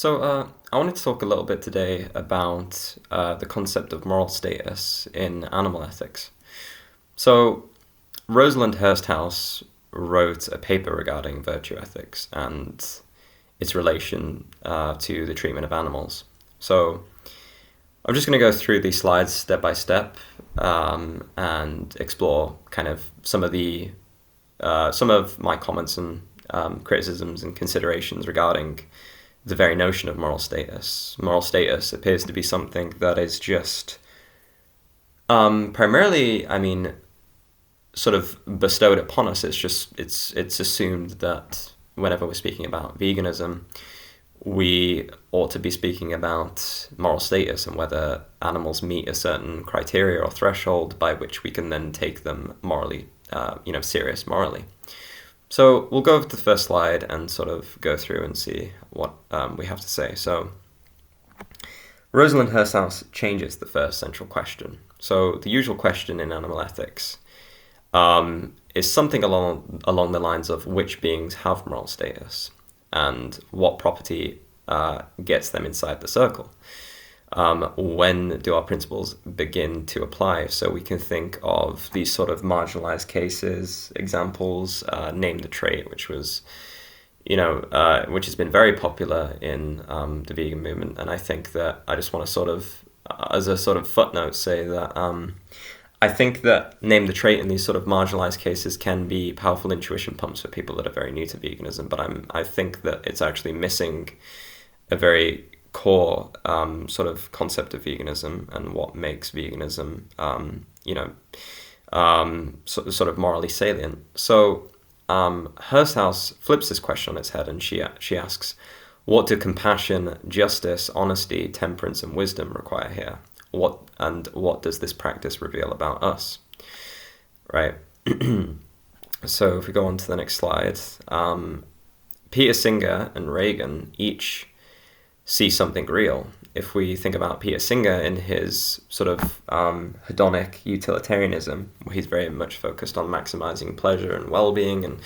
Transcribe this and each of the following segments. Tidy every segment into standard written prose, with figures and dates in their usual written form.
I wanted to talk a little bit today about the concept of moral status in animal ethics. So, Rosalind Hursthouse wrote a paper regarding virtue ethics and its relation to the treatment of animals. So, I'm just going to go through these slides step by step and explore kind of some of my comments and criticisms and considerations regarding the very notion of moral status. Moral status appears to be something that is just primarily, sort of bestowed upon us. It's assumed that whenever we're speaking about veganism, we ought to be speaking about moral status and whether animals meet a certain criteria or threshold by which we can then take them morally, serious morally. So we'll go over to the first slide and sort of go through and see what we have to say. So Rosalind Hursthouse changes the first central question. So the usual question in animal ethics is something along the lines of which beings have moral status and what property gets them inside the circle. When do our principles begin to apply? So we can think of these sort of marginalized cases, examples, name the trait, which was, which has been very popular in the vegan movement. And I think that I just want to sort of, as a sort of footnote, say that I think that name the trait in these sort of marginalized cases can be powerful intuition pumps for people that are very new to veganism. But I think that it's actually missing a very core sort of concept of veganism and what makes veganism, sort of morally salient. So Hursthouse flips this question on its head and she asks, what do compassion, justice, honesty, temperance, and wisdom require here? What does this practice reveal about us? Right. So if we go on to the next slide, Peter Singer and Reagan each see something real. If we think about Peter Singer in his sort of hedonic utilitarianism, where he's very much focused on maximizing pleasure and well-being and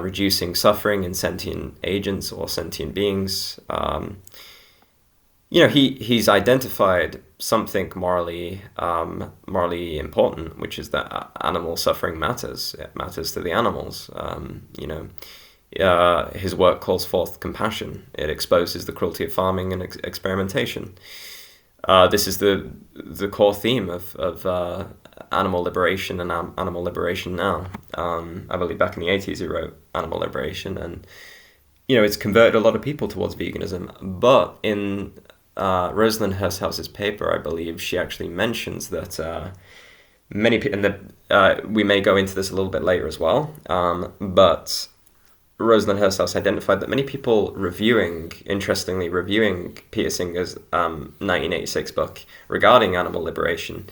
reducing suffering in sentient agents or sentient beings, he's identified something morally important, which is that animal suffering matters. It matters to the animals. His work calls forth compassion. It exposes the cruelty of farming and experimentation. This is the core theme of animal liberation and animal liberation now. I believe back in the 80s he wrote Animal Liberation, and it's converted a lot of people towards veganism. But in Rosalind Hurshouse's paper, I believe she actually mentions that many people, and we may go into this a little bit later as well, but Rosalind Hursthouse identified that many people interestingly reviewing Peter Singer's 1986 book regarding animal liberation,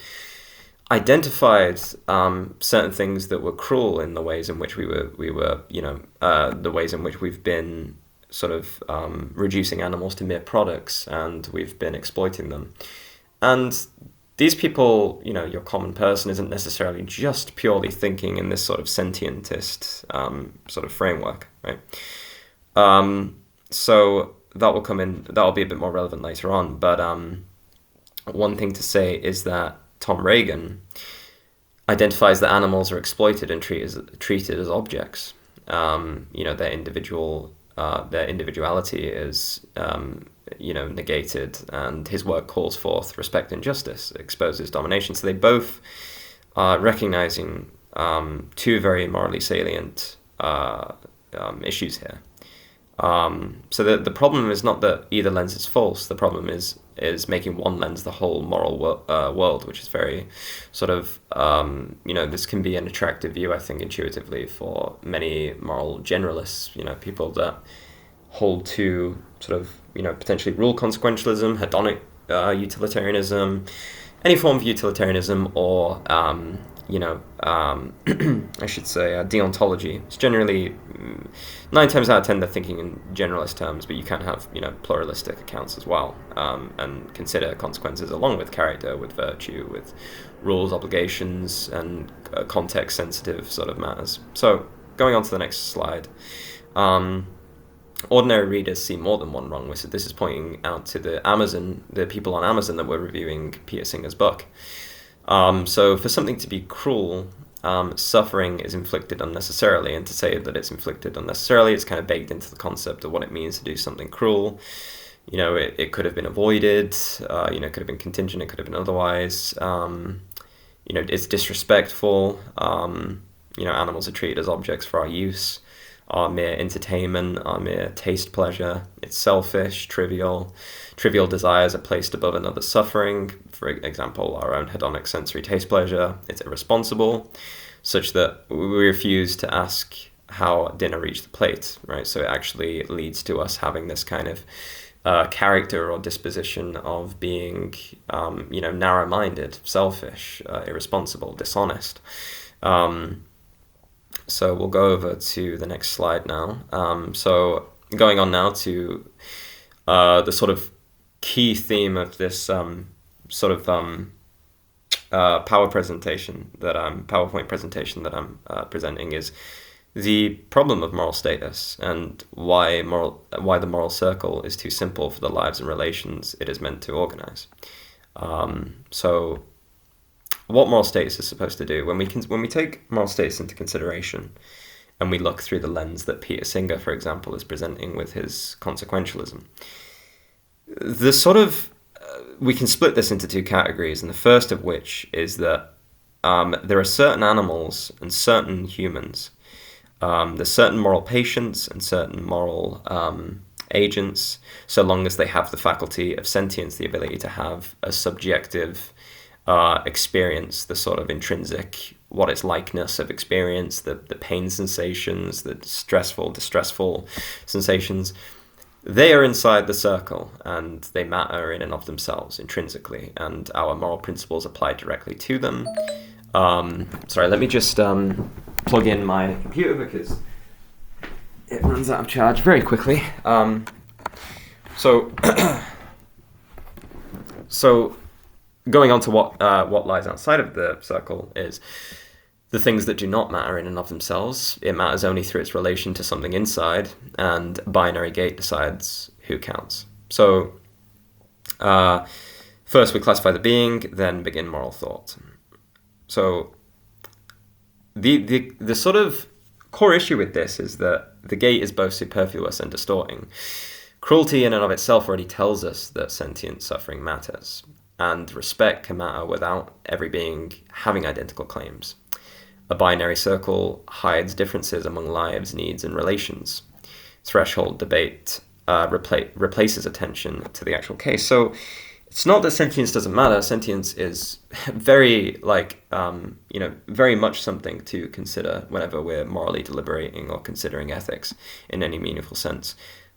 identified certain things that were cruel in the ways in which we were the ways in which we've been sort of reducing animals to mere products, and we've been exploiting them. And these people, your common person isn't necessarily just purely thinking in this sort of sentientist sort of framework, right? So that'll be a bit more relevant later on. But one thing to say is that Tom Reagan identifies that animals are exploited and treated as objects. Their individuality is negated, and his work calls forth respect and justice, exposes domination. So they both are recognizing two very morally salient issues here. So the problem is not that either lens is false. The problem is making one lens the whole moral world, which is very sort of, this can be an attractive view, I think, intuitively for many moral generalists, people that hold to sort of, potentially rule consequentialism, hedonic utilitarianism, any form of utilitarianism, or, I should say deontology. It's generally 9 times out of 10 they're thinking in generalist terms, but you can have pluralistic accounts as well, and consider consequences along with character, with virtue, with rules, obligations, and context sensitive sort of matters. So going on to the next slide, ordinary readers see more than one wrong. This is pointing out to the people on Amazon that were reviewing Peter Singer's book. So for something to be cruel, suffering is inflicted unnecessarily, and to say that it's inflicted unnecessarily, it's kind of baked into the concept of what it means to do something cruel. It could have been avoided, it could have been contingent, it could have been otherwise. It's disrespectful. Animals are treated as objects for our use, our mere entertainment, our mere taste pleasure. It's selfish, trivial. Trivial desires are placed above another's suffering. For example, our own hedonic sensory taste pleasure. It's irresponsible, such that we refuse to ask how dinner reached the plate, right? So it actually leads to us having this kind of character or disposition of being, narrow-minded, selfish, irresponsible, dishonest. So we'll go over to the next slide now. So going on now to the sort of key theme of this PowerPoint presentation that I'm presenting is the problem of moral status, and why the moral circle is too simple for the lives and relations it is meant to organize. So what moral status is supposed to do, when we take moral status into consideration and we look through the lens that Peter Singer, for example, is presenting with his consequentialism, we can split this into two categories, and the first of which is that there are certain animals and certain humans. There's certain moral patients and certain moral agents, so long as they have the faculty of sentience, the ability to have a subjective experience, the sort of intrinsic, what it's likeness of experience, the pain sensations, the distressful sensations. They are inside the circle, and they matter in and of themselves intrinsically, and our moral principles apply directly to them. Sorry, let me just plug in my computer because it runs out of charge very quickly. So going on to what lies outside of the circle is the things that do not matter in and of themselves. It matters only through its relation to something inside, and binary gate decides who counts. So first we classify the being, then begin moral thought. So the sort of core issue with this is that the gate is both superfluous and distorting. Cruelty in and of itself already tells us that sentient suffering matters, and respect can matter without every being having identical claims. A binary circle hides differences among lives, needs, and relations. Threshold debate replaces attention to the actual case. So it's not that sentience doesn't matter. Sentience is very very much something to consider whenever we're morally deliberating or considering ethics in any meaningful sense.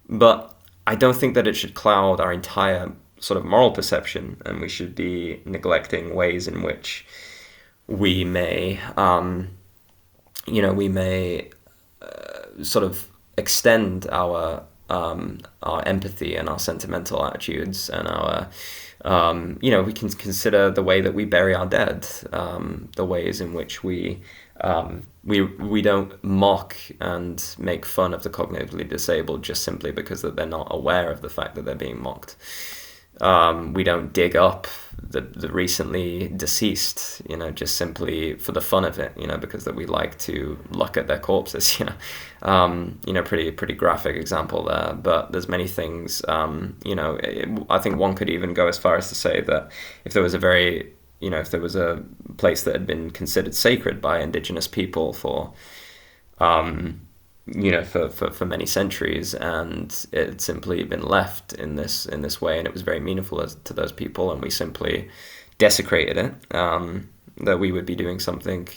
But I don't think that it should cloud our entire sort of moral perception, and we should be neglecting ways in which we may, sort of extend our empathy and our sentimental attitudes, and our, we can consider the way that we bury our dead, the ways in which we don't mock and make fun of the cognitively disabled just simply because that they're not aware of the fact that they're being mocked. We don't dig up the recently deceased, just simply for the fun of it, because that we like to look at their corpses, pretty graphic example there. But there's many things, I think one could even go as far as to say that if there was a place that had been considered sacred by indigenous people for many centuries, and it had simply been left in this way, and it was very meaningful to those people, and we simply desecrated it, that we would be doing something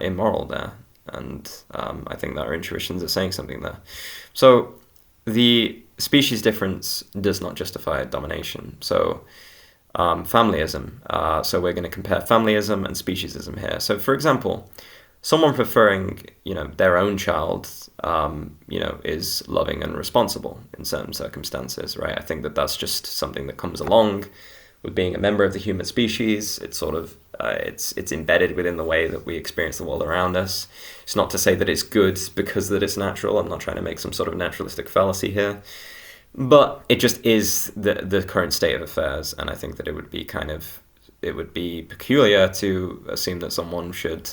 immoral there. And I think that our intuitions are saying something there. So the species difference does not justify domination. So familyism. So we're going to compare familyism and speciesism here. So for example, someone preferring, their own child, is loving and responsible in certain circumstances, right? I think that that's just something that comes along with being a member of the human species. It's sort of it's embedded within the way that we experience the world around us. It's not to say that it's good because that it's natural. I'm not trying to make some sort of naturalistic fallacy here, but it just is the current state of affairs, and I think that it would be peculiar to assume that someone should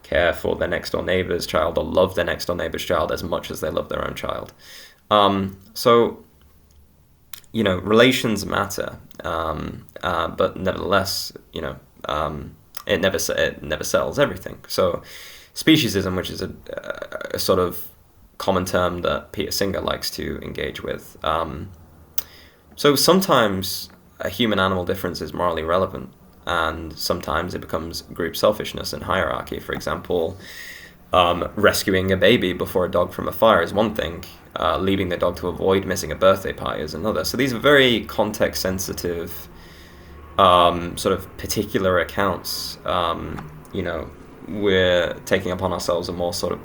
care for their next door neighbor's child or love their next door neighbor's child as much as they love their own child. So, relations matter, but nevertheless, it never settles everything. So, speciesism, which is a sort of common term that Peter Singer likes to engage with. So sometimes a human-animal difference is morally relevant, and sometimes it becomes group selfishness and hierarchy. For example, rescuing a baby before a dog from a fire is one thing. Leaving the dog to avoid missing a birthday party is another. So these are very context-sensitive, sort of particular accounts. We're taking upon ourselves a more sort of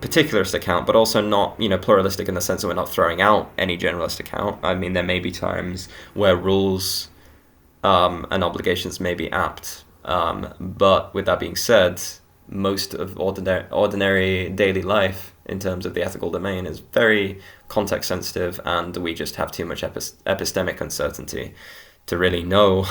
particularist account, but also not, pluralistic in the sense that we're not throwing out any generalist account. I mean, there may be times where rules and obligations may be apt, but with that being said, most of ordinary daily life in terms of the ethical domain is very context sensitive, and we just have too much epistemic uncertainty to really know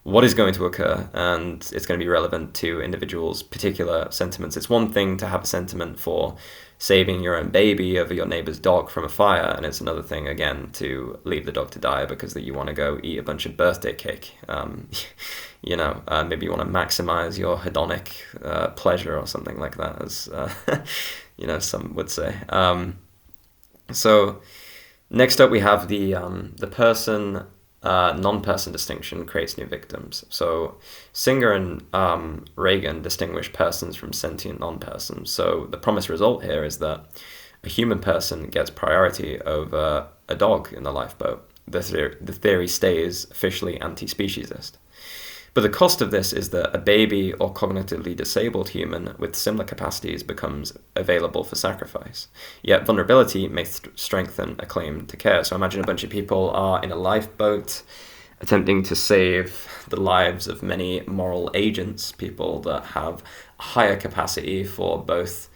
what is going to occur, and it's going to be relevant to individuals' particular sentiments. It's one thing to have a sentiment for saving your own baby over your neighbor's dog from a fire, and it's another thing, again, to leave the dog to die because that you want to go eat a bunch of birthday cake. Maybe you want to maximize your hedonic pleasure or something like that, as some would say. So next up we have the person non-person distinction creates new victims. So Singer and Reagan distinguish persons from sentient non-persons. So the promised result here is that a human person gets priority over a dog in the lifeboat. The theory stays officially anti-speciesist. But the cost of this is that a baby or cognitively disabled human with similar capacities becomes available for sacrifice. Yet vulnerability may strengthen a claim to care. So imagine a bunch of people are in a lifeboat attempting to save the lives of many moral agents, people that have a higher capacity for both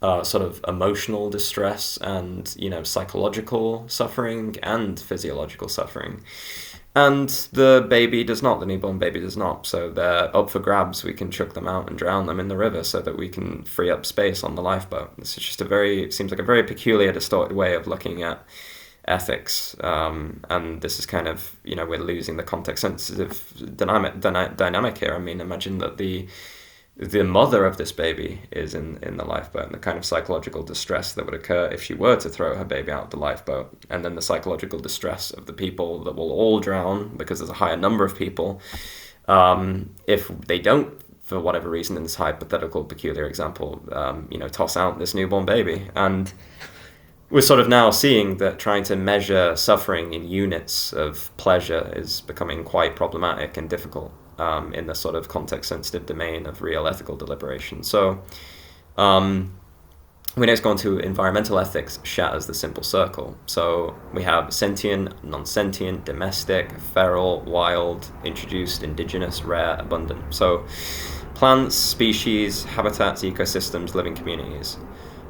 sort of emotional distress and, psychological suffering and physiological suffering. And the baby does not, the newborn baby does not. So they're up for grabs. We can chuck them out and drown them in the river so that we can free up space on the lifeboat. This is just seems like a very peculiar, distorted way of looking at ethics. And this is kind of, we're losing the context-sensitive dynamic here. I mean, imagine that the mother of this baby is in the lifeboat, and the kind of psychological distress that would occur if she were to throw her baby out of the lifeboat, and then the psychological distress of the people that will all drown because there's a higher number of people if they don't, for whatever reason, in this hypothetical peculiar example, toss out this newborn baby. And we're sort of now seeing that trying to measure suffering in units of pleasure is becoming quite problematic and difficult in the sort of context-sensitive domain of real ethical deliberation. So we next go on to environmental ethics shatters the simple circle. So we have sentient, non-sentient, domestic, feral, wild, introduced, indigenous, rare, abundant. So plants, species, habitats, ecosystems, living communities.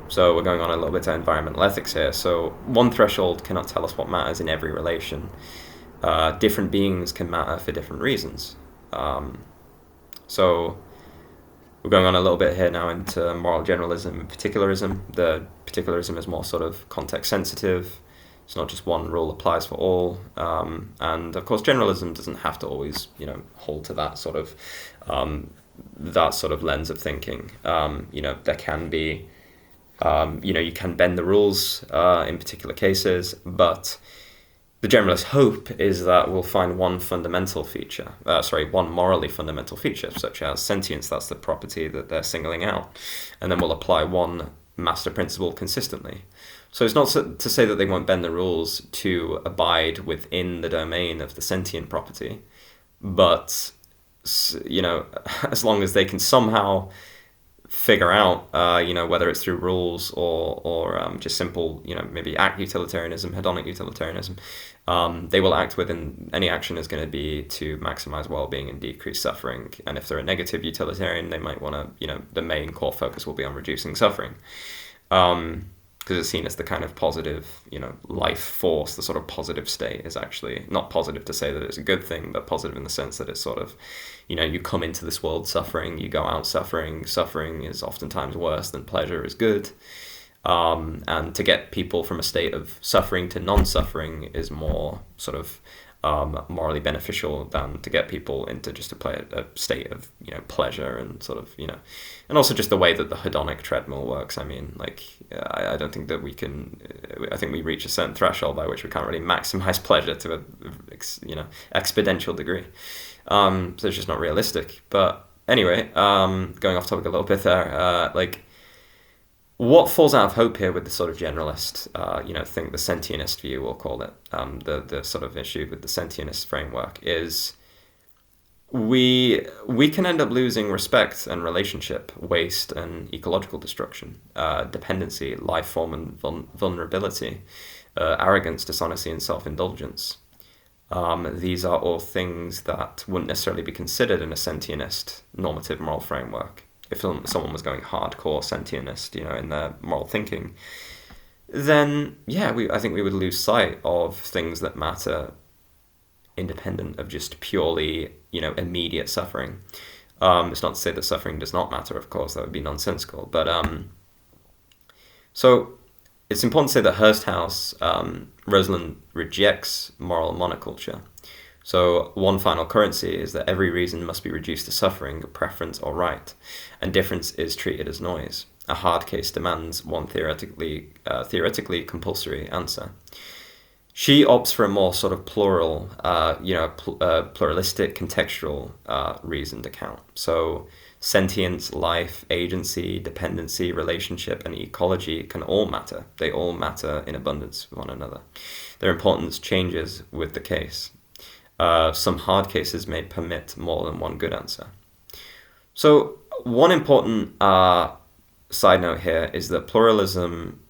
So we're going on a little bit to environmental ethics here. So one threshold cannot tell us what matters in every relation. Different beings can matter for different reasons. So we're going on a little bit here now into moral generalism and particularism. The particularism is more sort of context sensitive. It's not just one rule applies for all. And of course, generalism doesn't have to always, hold to that sort of lens of thinking. There can be, you can bend the rules in particular cases, but the generalist hope is that we'll find one morally fundamental feature, such as sentience. That's the property that they're singling out. And then we'll apply one master principle consistently. So it's not to say that they won't bend the rules to abide within the domain of the sentient property, but, as long as they can somehow figure out, whether it's through rules or just simple, maybe act utilitarianism, hedonic utilitarianism, they will act within, any action is going to be to maximize well-being and decrease suffering. And if they're a negative utilitarian, they might want to, the main core focus will be on reducing suffering. Because it's seen as the kind of positive, life force, the sort of positive state is actually not positive to say that it's a good thing, but positive in the sense that it's sort of, you come into this world suffering, you go out suffering. Suffering is oftentimes worse than pleasure is good. And to get people from a state of suffering to non-suffering is more sort of morally beneficial than to get people into just a state of pleasure and sort of and also just the way that the hedonic treadmill works. I mean, like I don't think that we can. I think we reach a certain threshold by which we can't really maximize pleasure to a exponential degree. So it's just not realistic. But anyway, going off topic a little bit there, what falls out of hope here with the sort of generalist, think the sentientist view, we'll call it, the sort of issue with the sentientist framework is we can end up losing respect and relationship, waste and ecological destruction, dependency, life form and vulnerability, arrogance, dishonesty and self-indulgence. These are all things that wouldn't necessarily be considered in a sentientist normative moral framework. If someone was going hardcore sentientist, in their moral thinking, then I think we would lose sight of things that matter independent of just purely, immediate suffering. It's not to say that suffering does not matter, of course, that would be nonsensical. But so it's important to say that Rosalind rejects moral monoculture. So one final currency is that every reason must be reduced to suffering, preference, or right, and difference is treated as noise. A hard case demands one theoretically compulsory answer. She opts for a more sort of plural, pluralistic, contextual reasoned account. So sentience, life, agency, dependency, relationship, and ecology can all matter. They all matter in abundance with one another. Their importance changes with the case. Some hard cases may permit more than one good answer. So one important side note here is that pluralism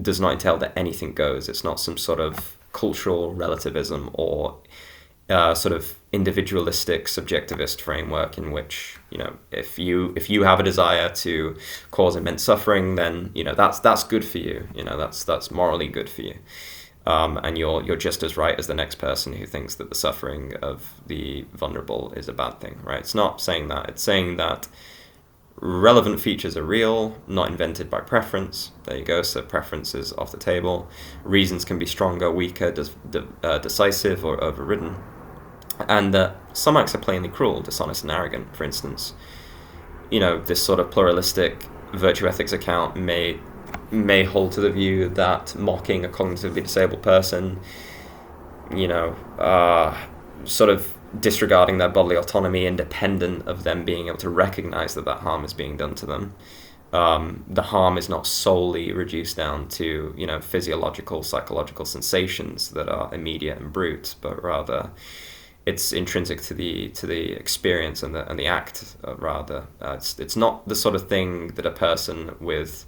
does not entail that anything goes. It's not some sort of cultural relativism or sort of individualistic subjectivist framework in which if you have a desire to cause immense suffering, then that's good for you. That's morally good for you. And you're just as right as the next person who thinks that the suffering of the vulnerable is a bad thing, right? It's not saying that. It's saying that relevant features are real, not invented by preference. There you go. So preference is off the table. Reasons can be stronger, weaker, decisive, or overridden. And some acts are plainly cruel, dishonest, and arrogant. For instance, this sort of pluralistic virtue ethics account may hold to the view that mocking a cognitively disabled person, sort of disregarding their bodily autonomy independent of them being able to recognize that harm is being done to them. The harm is not solely reduced down to, physiological, psychological sensations that are immediate and brute, but rather it's intrinsic to the experience and the act. Rather, it's not the sort of thing that a person with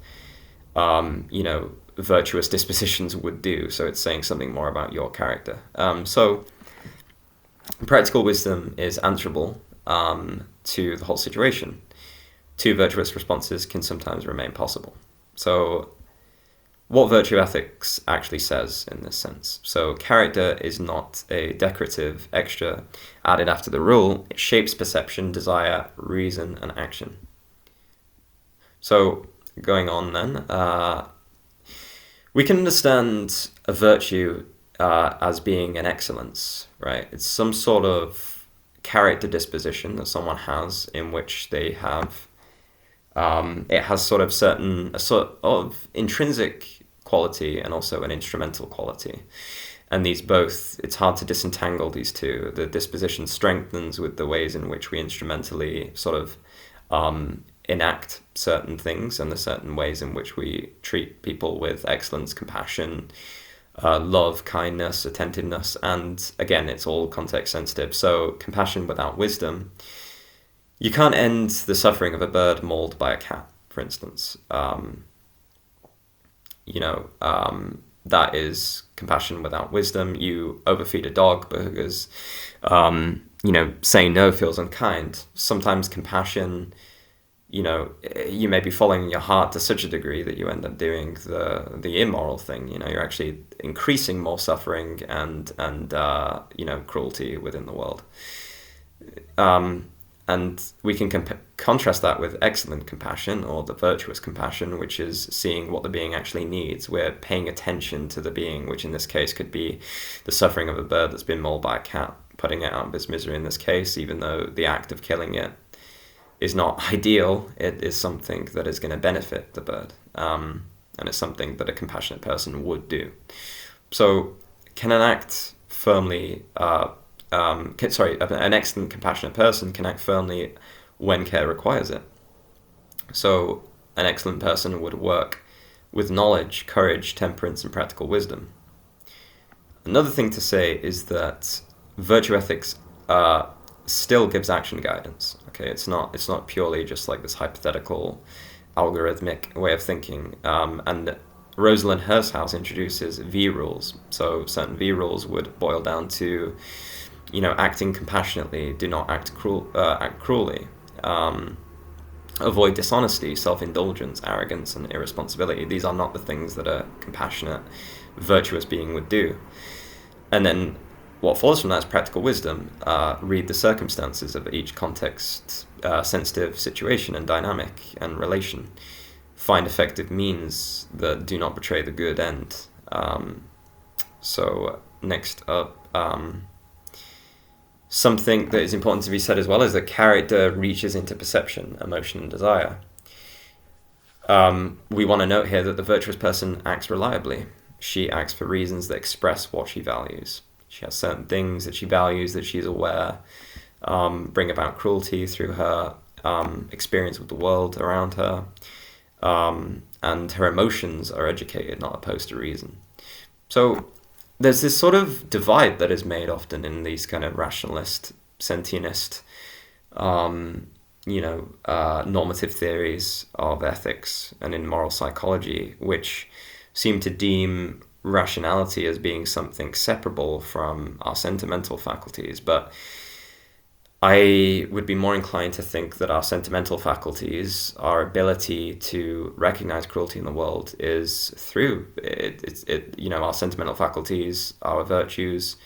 virtuous dispositions would do. So it's saying something more about your character. So practical wisdom is answerable to the whole situation. Two virtuous responses can sometimes remain possible. So what virtue ethics actually says in this sense. So character is not a decorative extra added after the rule. It shapes perception, desire, reason, and action. So going on then, we can understand a virtue as being an excellence, right? It's some sort of character disposition that someone has in which they have, it has sort of a sort of intrinsic quality and also an instrumental quality. And these both, it's hard to disentangle these two. The disposition strengthens with the ways in which we instrumentally sort of enact certain things and the certain ways in which we treat people with excellence, compassion, love, kindness, attentiveness. And again, it's all context sensitive. So compassion without wisdom. You can't end the suffering of a bird mauled by a cat. for instance. That is compassion without wisdom. You overfeed a dog because, saying no feels unkind. Sometimes compassion, you may be following your heart to such a degree that you end up doing the immoral thing. You're actually increasing more suffering and cruelty within the world. And we can contrast that with excellent compassion, or the virtuous compassion, which is seeing what the being actually needs. We're paying attention to the being, which in this case could be the suffering of a bird that's been mauled by a cat, putting it out of its misery in this case, even though the act of killing it is not ideal. It is something that is going to benefit the bird. And it's something that a compassionate person would do. So can an act firmly... an excellent compassionate person can act firmly when care requires it. So an excellent person would work with knowledge, courage, temperance, and practical wisdom. Another thing to say is that virtue ethics still gives action guidance. Okay, it's not purely just like this hypothetical, algorithmic way of thinking. And Rosalind Hershouse introduces V rules. So certain V rules would boil down to, acting compassionately, do not act cruelly, avoid dishonesty, self-indulgence, arrogance, and irresponsibility. These are not the things that a compassionate, virtuous being would do. And then what follows from that is practical wisdom. Read the circumstances of each context, sensitive situation and dynamic and relation. Find effective means that do not betray the good end. So next up, something that is important to be said as well is that character reaches into perception, emotion, and desire. We want to note here that the virtuous person acts reliably. She acts for reasons that express what she values. She has certain things that she values, that she's aware, bring about cruelty through her experience with the world around her. And her emotions are educated, not opposed to reason. So there's this sort of divide that is made often in these kind of rationalist, sentientist, normative theories of ethics and in moral psychology, which seem to deem rationality as being something separable from our sentimental faculties. But I would be more inclined to think that our sentimental faculties, our ability to recognize cruelty in the world, is through our sentimental faculties, our virtues,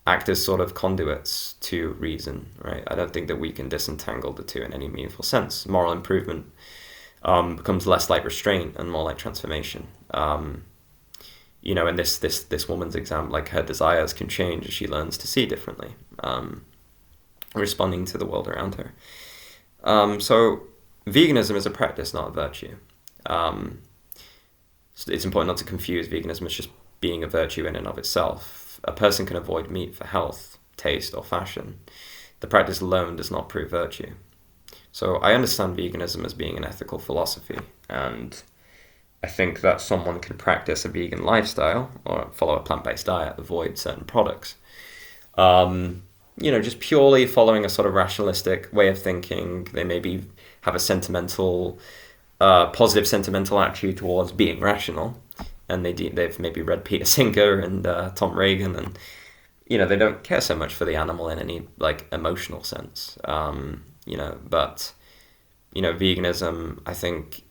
act as sort of conduits to reason, right? I don't think that we can disentangle the two in any meaningful sense. Moral improvement becomes less like restraint and more like transformation. In this woman's example, like her desires can change as she learns to see differently. Responding to the world around her. So veganism is a practice, not a virtue. So it's important not to confuse veganism as just being a virtue in and of itself. A person can avoid meat for health, taste, or fashion. The practice alone does not prove virtue. So I understand veganism as being an ethical philosophy, and I think that someone can practice a vegan lifestyle or follow a plant-based diet, avoid certain products. Just purely following a sort of rationalistic way of thinking. They maybe have a positive sentimental attitude towards being rational, and they've maybe read Peter Singer and Tom Reagan, and they don't care so much for the animal in any like emotional sense. But veganism, I think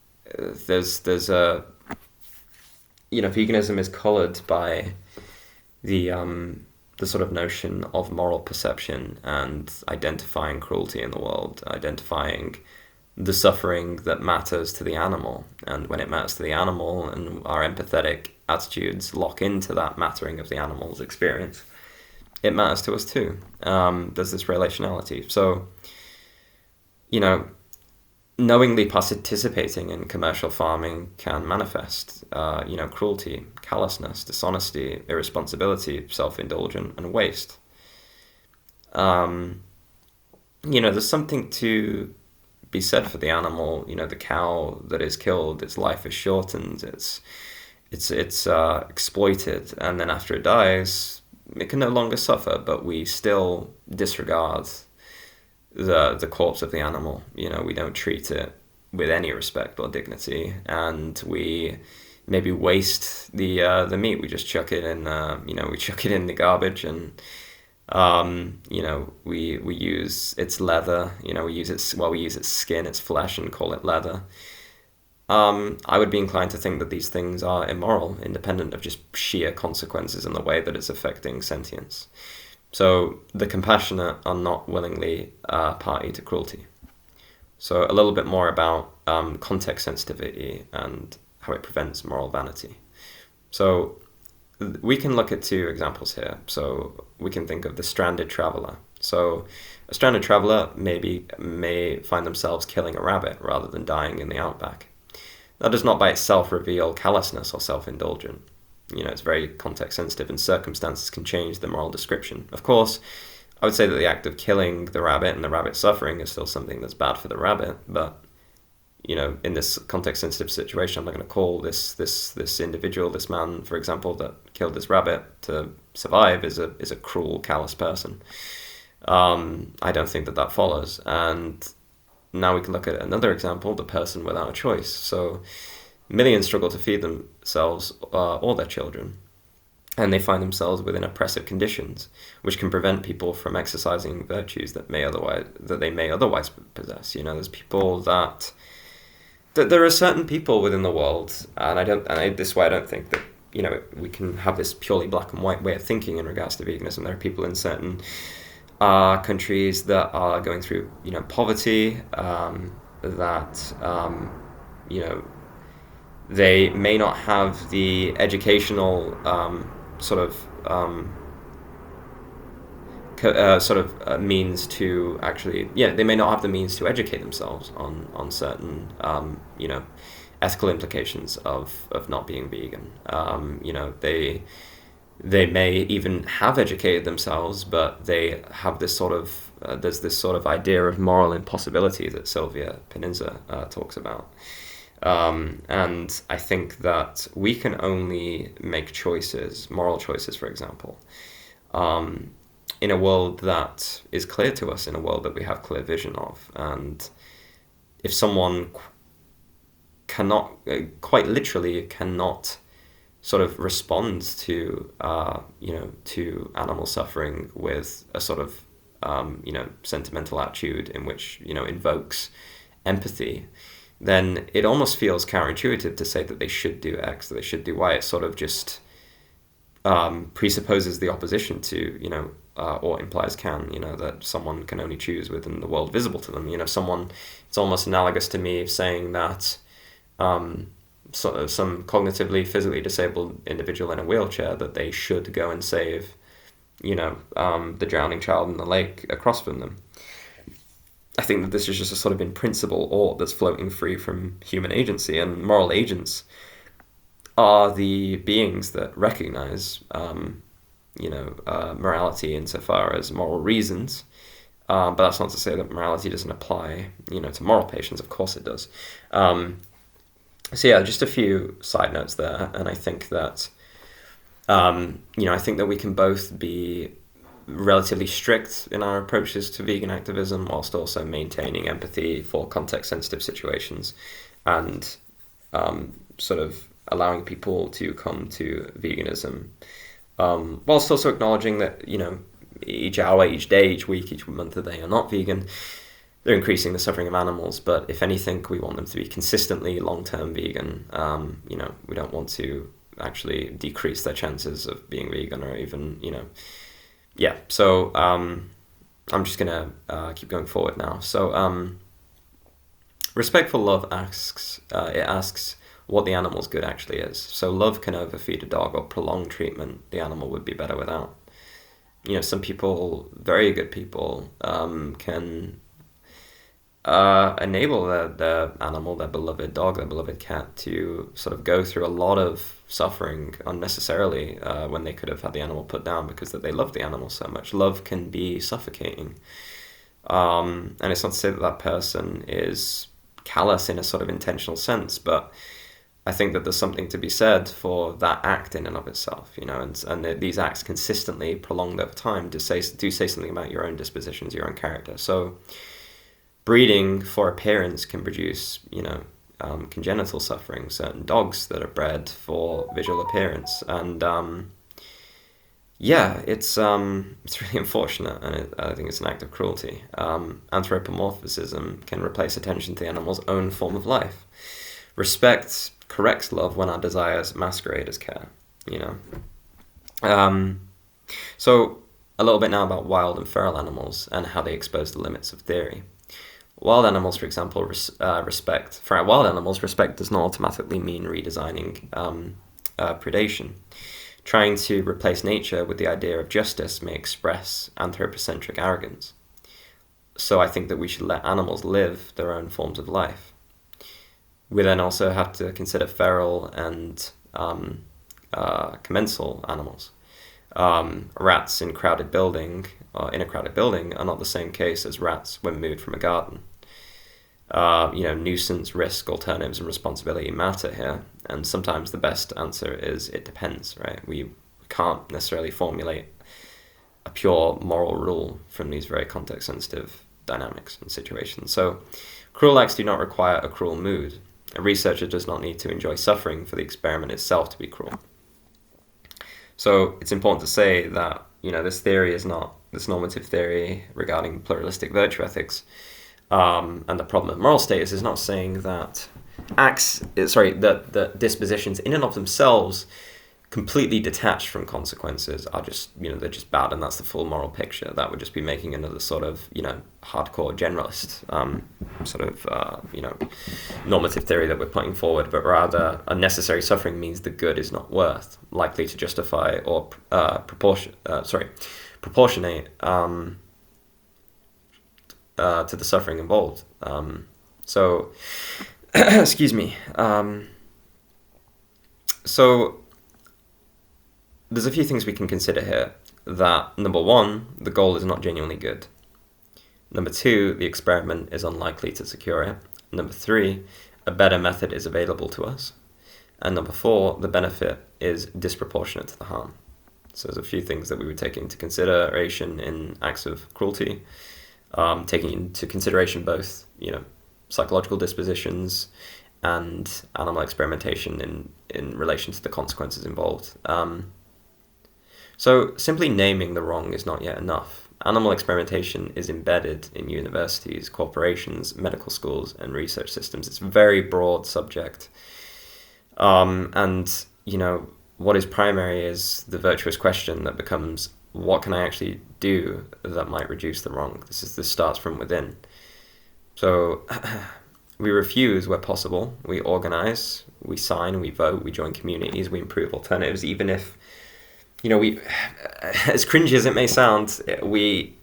there's a veganism is colored by the sort of notion of moral perception and identifying cruelty in the world, identifying the suffering that matters to the animal. And when it matters to the animal and our empathetic attitudes lock into that mattering of the animal's experience, it matters to us too. There's this relationality. So, knowingly participating in commercial farming can manifest, cruelty, callousness, dishonesty, irresponsibility, self-indulgence, and waste. There's something to be said for the animal. The cow that is killed, its life is shortened, it's exploited, and then after it dies, it can no longer suffer, but we still disregard the corpse of the animal. We don't treat it with any respect or dignity, and we maybe waste the meat. We just chuck it in, we chuck it in the garbage, and we use its leather. We use its skin, its flesh, and call it leather. I would be inclined to think that these things are immoral, independent of just sheer consequences in the way that it's affecting sentience. So the compassionate are not willingly party to cruelty. So a little bit more about context sensitivity and how it prevents moral vanity. So we can look at two examples here. So we can think of the stranded traveler. So a stranded traveler may find themselves killing a rabbit rather than dying in the outback. That does not by itself reveal callousness or self-indulgent. It's very context sensitive, and circumstances can change the moral description. Of course, I would say that the act of killing the rabbit and the rabbit suffering is still something that's bad for the rabbit, but in this context sensitive situation, I'm not going to call this individual, this man, for example, that killed this rabbit to survive is a cruel, callous person. I don't think that follows. And now we can look at another example, the person without a choice. So millions struggle to feed themselves or their children, and they find themselves within oppressive conditions, which can prevent people from exercising virtues that they may otherwise possess. There's people that there are certain people within the world, and this way I don't think that we can have this purely black and white way of thinking in regards to veganism. There are people in certain countries that are going through poverty, they may not have the educational means to actually, they may not have the means to educate themselves on certain ethical implications of not being vegan. They may even have educated themselves, but they have this there's this sort of idea of moral impossibility that Sylvia Pinizza talks about. And I think that we can only make choices, moral choices, for example, in a world that is clear to us, in a world that we have clear vision of. And if someone quite literally cannot sort of respond to animal suffering with a sort of sentimental attitude in which invokes empathy, then it almost feels counterintuitive to say that they should do X, that they should do Y. It sort of just presupposes the opposition to or implies that someone can only choose within the world visible to them. It's almost analogous to me saying that some cognitively, physically disabled individual in a wheelchair, that they should go and save, the drowning child in the lake across from them. I think that this is just a sort of in principle ought that's floating free from human agency, and moral agents are the beings that recognize, morality insofar as moral reasons. But that's not to say that morality doesn't apply, to moral patients. Of course it does. So yeah, just a few side notes there, and I think that, I think that we can both be relatively strict in our approaches to vegan activism whilst also maintaining empathy for context-sensitive situations, and sort of allowing people to come to veganism, whilst also acknowledging that, each hour, each day, each week, each month that they are not vegan, they're increasing the suffering of animals. But if anything, we want them to be consistently long-term vegan. We don't want to actually decrease their chances of being vegan, or even, yeah. So I'm just going to keep going forward now. So Respectful Love asks what the animal's good actually is. So love can overfeed a dog, or prolonged treatment the animal would be better without. Some people, very good people, can enable their animal, their beloved dog, their beloved cat, to sort of go through a lot of suffering unnecessarily when they could have had the animal put down because that they love the animal so much. Love can be suffocating. And it's not to say that person is callous in a sort of intentional sense, but I think that there's something to be said for that act in and of itself, and these acts consistently prolonged over time do say something about your own dispositions, your own character. So breeding for appearance can produce, congenital suffering. Certain dogs that are bred for visual appearance, and it's really unfortunate, and I think it's an act of cruelty. Anthropomorphism can replace attention to the animal's own form of life. Respect corrects love when our desires masquerade as care. So a little bit now about wild and feral animals and how they expose the limits of theory. Wild animals, for example, respect. For our wild animals, respect does not automatically mean redesigning predation. Trying to replace nature with the idea of justice may express anthropocentric arrogance. So I think that we should let animals live their own forms of life. We then also have to consider feral and commensal animals. Rats in a crowded building are not the same case as rats when moved from a garden. Nuisance, risk, alternatives, and responsibility matter here. And sometimes the best answer is it depends, right? We can't necessarily formulate a pure moral rule from these very context-sensitive dynamics and situations. So cruel acts do not require a cruel mood. A researcher does not need to enjoy suffering for the experiment itself to be cruel. So it's important to say that, this theory is not, this normative theory regarding pluralistic virtue ethics, and the problem of moral status is not saying that that dispositions in and of themselves completely detached from consequences are just, they're just bad and that's the full moral picture. That would just be making another sort of, hardcore generalist normative theory that we're putting forward, but rather unnecessary suffering means the good is not likely to justify or proportionate to the suffering involved. Excuse me. So there's a few things we can consider here. That, number one, the goal is not genuinely good. Number two, the experiment is unlikely to secure it. Number three, a better method is available to us. And number four, the benefit is disproportionate to the harm. So there's a few things that we would take into consideration in acts of cruelty, taking into consideration both, psychological dispositions and animal experimentation in relation to the consequences involved. So simply naming the wrong is not yet enough. Animal experimentation is embedded in universities, corporations, medical schools, and research systems. It's a very broad subject. And what is primary is the virtuous question that becomes, what can I actually do that might reduce the wrong? This starts from within. So we refuse where possible. We organize, we sign, we vote, we join communities, we improve alternatives, even if, we, as cringy as it may sound, we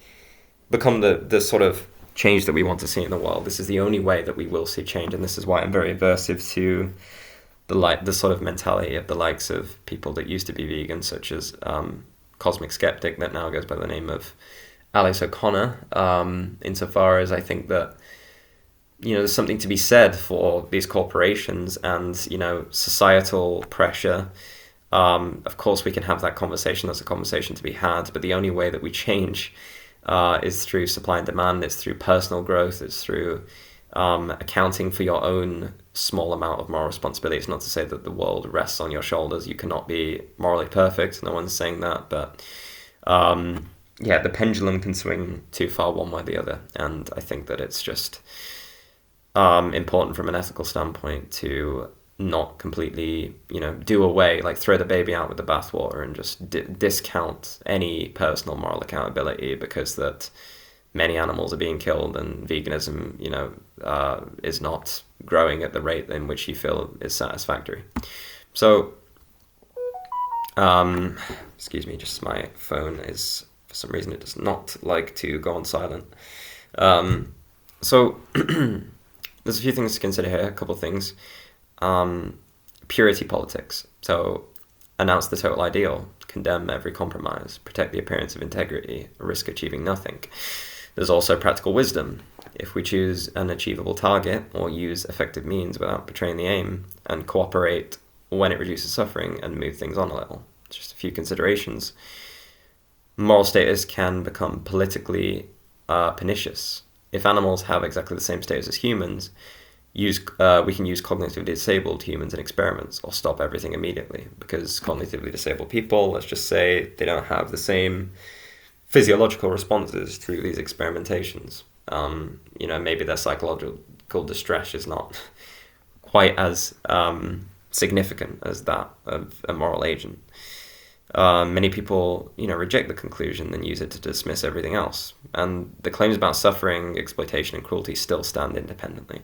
become the sort of change that we want to see in the world. This is the only way that we will see change, and this is why I'm very aversive to the sort of mentality of the likes of people that used to be vegan, such as Cosmic Skeptic, that now goes by the name of Alice O'Connor, insofar as I think that, there's something to be said for these corporations and, societal pressure. Of course, we can have that conversation. That's a conversation to be had. But the only way that we change is through supply and demand. It's through personal growth. It's through accounting for your own small amount of moral responsibility. It's not to say that the world rests on your shoulders. You cannot be morally perfect. No one's saying that. But the pendulum can swing too far one way or the other. And I think that it's just important from an ethical standpoint to not completely, do away, like throw the baby out with the bathwater and just discount any personal moral accountability because that many animals are being killed and veganism, is not growing at the rate in which you feel is satisfactory. So, excuse me, just my phone is, for some reason, it does not like to go on silent. So there's a few things to consider here, a couple of things. Purity politics. So announce the total ideal, condemn every compromise, protect the appearance of integrity, risk achieving nothing. There's also practical wisdom. If we choose an achievable target or use effective means without betraying the aim, and cooperate when it reduces suffering and move things on a little. Just a few considerations. Moral status can become politically pernicious. if animals have exactly the same status as humans, we can use cognitively disabled humans in experiments or stop everything immediately, because cognitively disabled people, let's just say, they don't have the same physiological responses through these experimentations. Maybe their psychological distress is not quite as significant as that of a moral agent. Many people, reject the conclusion and use it to dismiss everything else. And the claims about suffering, exploitation, and cruelty still stand independently.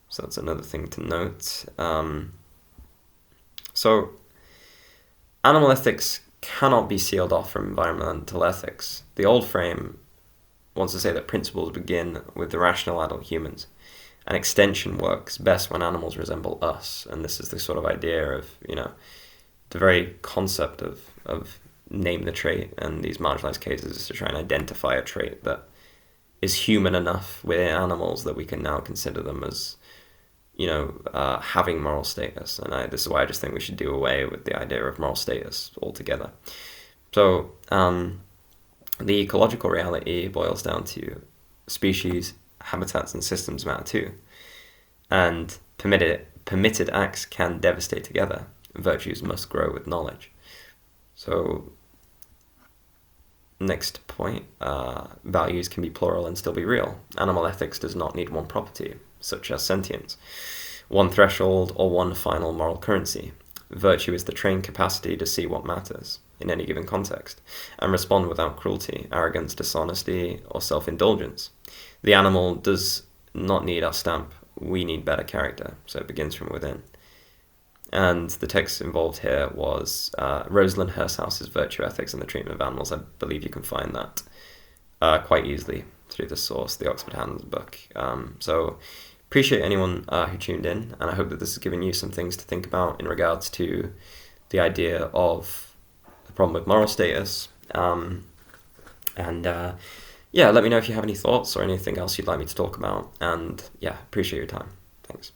So that's another thing to note. So animal ethics cannot be sealed off from environmental ethics. The old frame wants to say that principles begin with the rational adult humans. And extension works best when animals resemble us. And this is the sort of idea of, the very concept of name the trait, and these marginalized cases is to try and identify a trait that is human enough within animals that we can now consider them as, having moral status. And this is why I just think we should do away with the idea of moral status altogether. So the ecological reality boils down to species, habitats, and systems matter too. And permitted acts can devastate together. Virtues must grow with knowledge. So, next point, values can be plural and still be real. Animal ethics does not need one property, such as sentience, one threshold, or one final moral currency. Virtue is the trained capacity to see what matters in any given context and respond without cruelty, arrogance, dishonesty, or self-indulgence. The animal does not need our stamp. We need better character, so it begins from within. And the text involved here was Rosalind Hershaus's Virtue Ethics and the Treatment of Animals. I believe you can find that quite easily through the source, the Oxford Handbook. So appreciate anyone who tuned in, and I hope that this has given you some things to think about in regards to the idea of the problem with moral status. Let me know if you have any thoughts or anything else you'd like me to talk about. And appreciate your time. Thanks.